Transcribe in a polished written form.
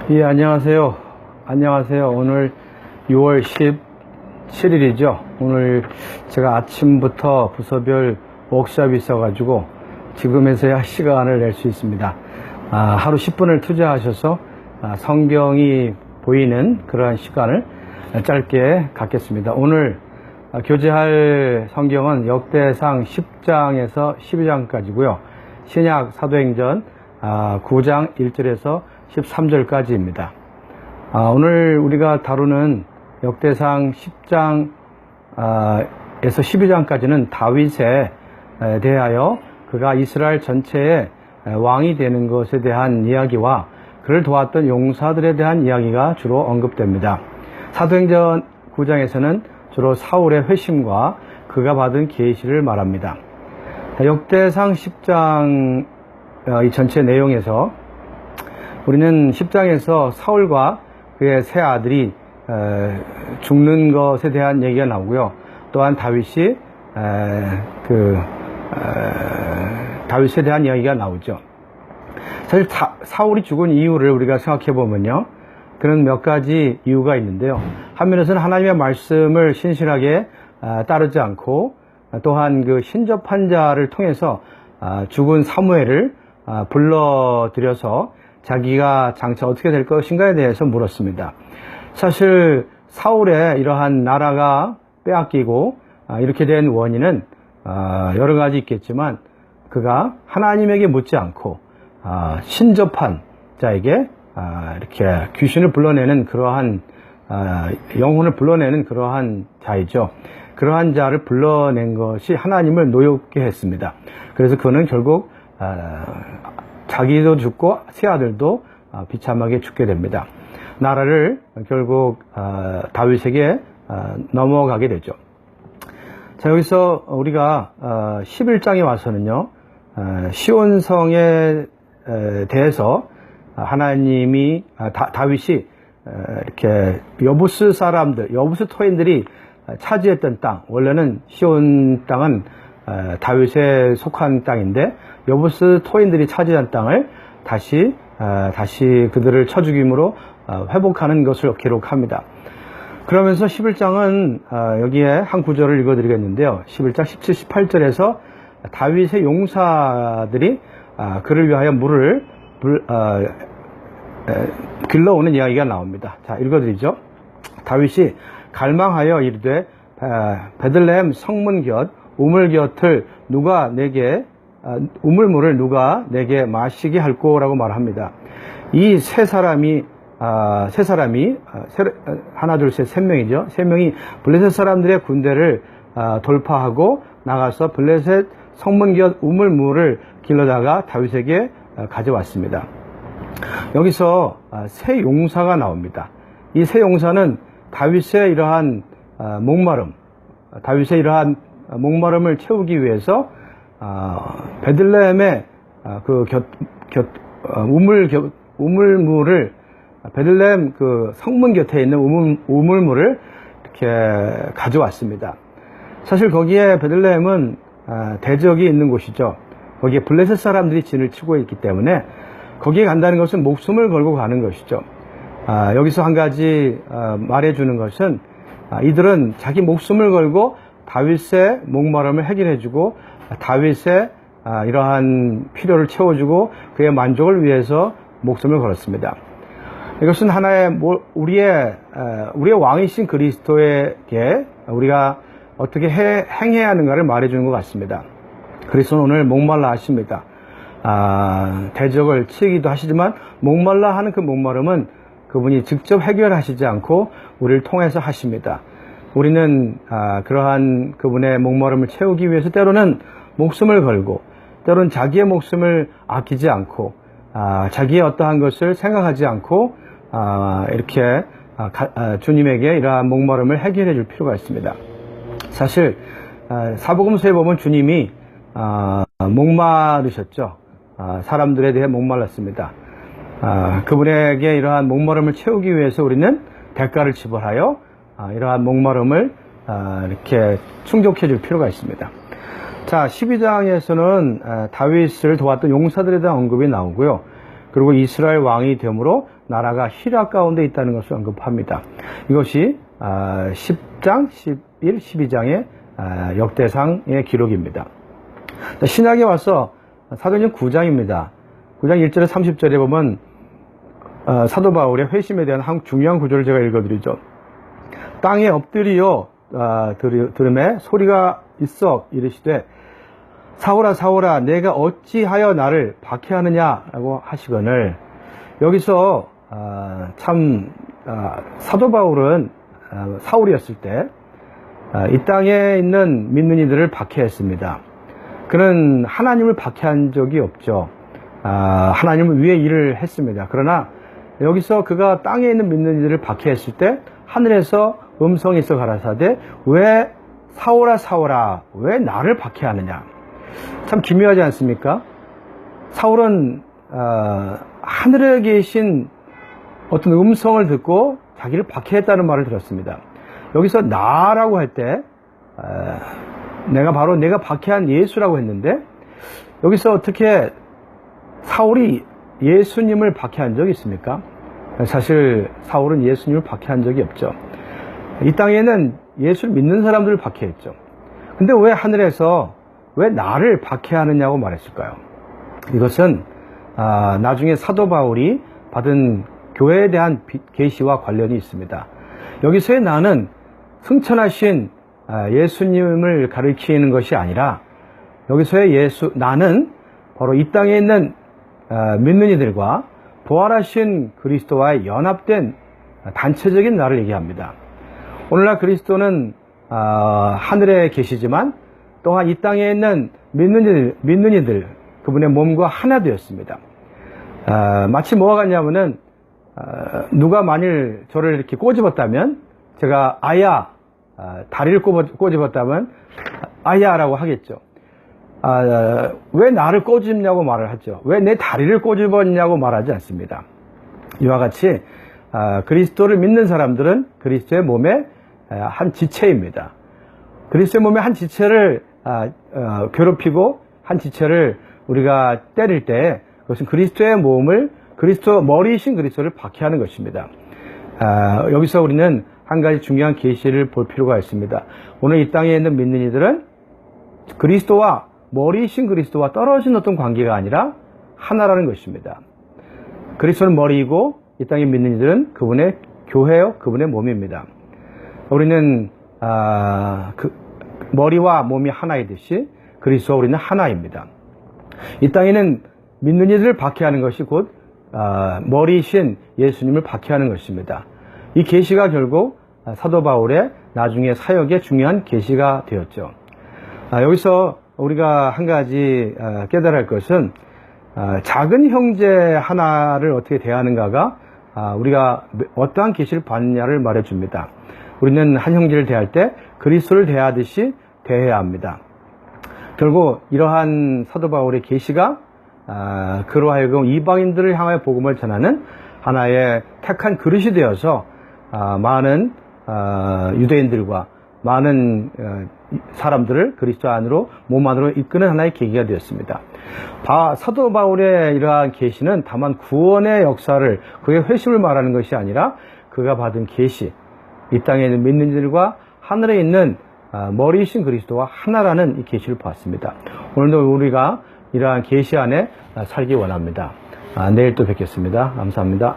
예, 안녕하세요. 안녕하세요. 오늘 6월 17일이죠. 오늘 제가 아침부터 부서별 워크숍이 있어가지고 지금에서야 시간을 낼 수 있습니다. 하루 10분을 투자하셔서 성경이 보이는 그러한 시간을 짧게 갖겠습니다. 오늘 교제할 성경은 역대상 10장에서 12장까지고요. 신약 사도행전 9장 1절에서 13절까지입니다. 오늘 우리가 다루는 역대상 10장에서 12장까지는 다윗에 대하여 그가 이스라엘 전체의 왕이 되는 것에 대한 이야기와 그를 도왔던 용사들에 대한 이야기가 주로 언급됩니다. 사도행전 9장에서는 주로 사울의 회심과 그가 받은 계시를 말합니다. 역대상 10장 이 전체 내용에서 우리는 10장에서 사울과 그의 세 아들이 죽는 것에 대한 얘기가 나오고요. 또한 다윗이 다윗에 대한 이야기가 나오죠. 사실 사울이 죽은 이유를 우리가 생각해 보면요, 그런 몇 가지 이유가 있는데요. 한면에서는 하나님의 말씀을 신실하게 따르지 않고, 또한 그 신접한 자를 통해서 죽은 사무엘을 불러들여서 자기가 장차 어떻게 될 것인가에 대해서 물었습니다. 사실 사울의 이러한 나라가 빼앗기고 이렇게 된 원인은 여러 가지 있겠지만, 그가 하나님에게 묻지 않고 신접한 자에게 이렇게 귀신을 불러내는 그러한 영혼을 불러내는 그러한 자이죠. 그러한 자를 불러낸 것이 하나님을 노엽게 했습니다. 그래서 그는 결국 자기도 죽고 세 아들도 비참하게 죽게 됩니다. 나라를 결국 다윗에게 넘어가게 되죠. 자, 여기서 우리가 11장에 와서는요, 시온성에 대해서 하나님이 다윗이 이렇게 여부스 사람들, 여부스 토인들이 차지했던 땅, 원래는 시온 땅은 다윗에 속한 땅인데 여부스 토인들이 차지한 땅을 다시 그들을 쳐 죽임으로 회복하는 것을 기록합니다. 그러면서 11장은 여기에 한 구절을 읽어드리겠는데요. 11장 17, 18절에서 다윗의 용사들이 그를 위하여 물을 길러오는 이야기가 나옵니다. 자, 읽어드리죠. 다윗이 갈망하여 이르되 베들레헴 성문 곁 우물 곁을 누가 내게 우물물을 누가 내게 마시게 할꼬라고 말합니다. 이 세 사람이 하나 둘 셋 세 명이죠. 세 명이 블레셋 사람들의 군대를 돌파하고 나가서 블레셋 성문 곁 우물물을 길러다가 다윗에게 가져왔습니다. 여기서 세 용사가 나옵니다. 이 세 용사는 다윗의 이러한 목마름을 채우기 위해서 베들레헴의 그 우물물을 베들레헴 그 성문 곁에 있는 우물물을 이렇게 가져왔습니다. 사실 거기에 베들레헴은 대적이 있는 곳이죠. 거기에 블레셋 사람들이 진을 치고 있기 때문에 거기에 간다는 것은 목숨을 걸고 가는 것이죠. 여기서 한 가지 말해주는 것은 이들은 자기 목숨을 걸고 다윗의 목마름을 해결해주고 다윗의 이러한 필요를 채워주고 그의 만족을 위해서 목숨을 걸었습니다. 이것은 하나의 우리의 왕이신 그리스도에게 우리가 어떻게 행해야 하는가를 말해주는 것 같습니다. 그리스도는 오늘 목말라 하십니다. 대적을 치기도 하시지만 목말라 하는 그 목마름은 그분이 직접 해결하시지 않고 우리를 통해서 하십니다. 우리는 그러한 그분의 목마름을 채우기 위해서 때로는 목숨을 걸고 때로는 자기의 목숨을 아끼지 않고 자기의 어떠한 것을 생각하지 않고 이렇게 주님에게 이러한 목마름을 해결해 줄 필요가 있습니다. 사실 사복음서에 보면 주님이 목마르셨죠. 사람들에 대해 목말랐습니다. 그분에게 이러한 목마름을 채우기 위해서 우리는 대가를 지불하여 이러한 목마름을 이렇게 충족해 줄 필요가 있습니다. 자, 12장에서는 다윗을 도왔던 용사들에 대한 언급이 나오고요. 그리고 이스라엘 왕이 되므로 나라가 희락 가운데 있다는 것을 언급합니다. 이것이 10장, 11, 12장의 역대상의 기록입니다. 신약에 와서 사도행전 9장입니다. 9장 1절에 30절에 보면 사도 바울의 회심에 대한 한 중요한 구절을 제가 읽어드리죠. 땅에 엎드리어 들음에 소리가 있어 이르시되 사울아 사울아 내가 어찌하여 나를 박해하느냐라고 하시거늘, 여기서 사도 바울은 사울이었을 때 이 땅에 있는 믿는 이들을 박해했습니다. 그는 하나님을 박해한 적이 없죠. 하나님을 위해 일을 했습니다. 그러나 여기서 그가 땅에 있는 믿는 이들을 박해했을 때 하늘에서 음성이 있어 가라사대 왜 사울아 사울아 왜 나를 박해하느냐. 참 기묘하지 않습니까? 사울은 하늘에 계신 어떤 음성을 듣고 자기를 박해했다는 말을 들었습니다. 여기서 나라고 할 때 내가 박해한 예수라고 했는데, 여기서 어떻게 사울이 예수님을 박해한 적이 있습니까? 사실 사울은 예수님을 박해한 적이 없죠. 이 땅에는 예수를 믿는 사람들을 박해했죠. 근데 왜 하늘에서 왜 나를 박해하느냐고 말했을까요? 이것은 나중에 사도 바울이 받은 교회에 대한 계시와 관련이 있습니다. 여기서의 나는 승천하신 예수님을 가리키는 것이 아니라, 여기서의 나는 바로 이 땅에 있는 믿는 이들과 부활하신 그리스도와의 연합된 단체적인 나를 얘기합니다. 오늘날 그리스도는 하늘에 계시지만 또한 이 땅에 있는 믿는 이들 그분의 몸과 하나 되었습니다. 마치 뭐가 같냐면은 누가 만일 저를 이렇게 꼬집었다면 제가 아야, 다리를 꼬집었다면 아야라고 하겠죠. 왜 나를 꼬집냐고 말을 하죠. 왜 내 다리를 꼬집었냐고 말하지 않습니다. 이와 같이 그리스도를 믿는 사람들은 그리스도의 몸의 한 지체입니다. 그리스도의 몸의 한 지체를 괴롭히고 한 지체를 우리가 때릴 때 그것은 그리스도의 몸을 머리이신 그리스도를 박해하는 것입니다. 여기서 우리는 한 가지 중요한 계시를 볼 필요가 있습니다. 오늘 이 땅에 있는 믿는 이들은 그리스도와 머리이신 그리스도와 떨어진 어떤 관계가 아니라 하나라는 것입니다. 그리스도는 머리이고 이 땅에 믿는 이들은 그분의 교회요, 그분의 몸입니다. 우리는 머리와 몸이 하나이듯이 그리스도와 우리는 하나입니다. 이 땅에는 믿는 이들을 박해하는 것이 곧 머리이신 예수님을 박해하는 것입니다. 이 계시가 결국 사도 바울의 나중에 사역의 중요한 계시가 되었죠. 여기서 우리가 한 가지 깨달아야 할 것은 작은 형제 하나를 어떻게 대하는가가 우리가 어떠한 계시를 받느냐를 말해줍니다. 우리는 한 형제를 대할 때 그리스도를 대하듯이 대해야 합니다. 결국 이러한 사도 바울의 계시가 그로 하여금 이방인들을 향하여 복음을 전하는 하나의 택한 그릇이 되어서 많은 유대인들과 많은 사람들을 그리스도 안으로 몸 안으로 이끄는 하나의 계기가 되었습니다. 사도 바울의 이러한 계시는 다만 구원의 역사를, 그의 회심을 말하는 것이 아니라 그가 받은 계시, 이 땅에 있는 믿는 이들과 하늘에 있는 머리이신 그리스도와 하나라는 이 계시를 보았습니다. 오늘도 우리가 이러한 계시 안에 살기 원합니다. 내일 또 뵙겠습니다. 감사합니다.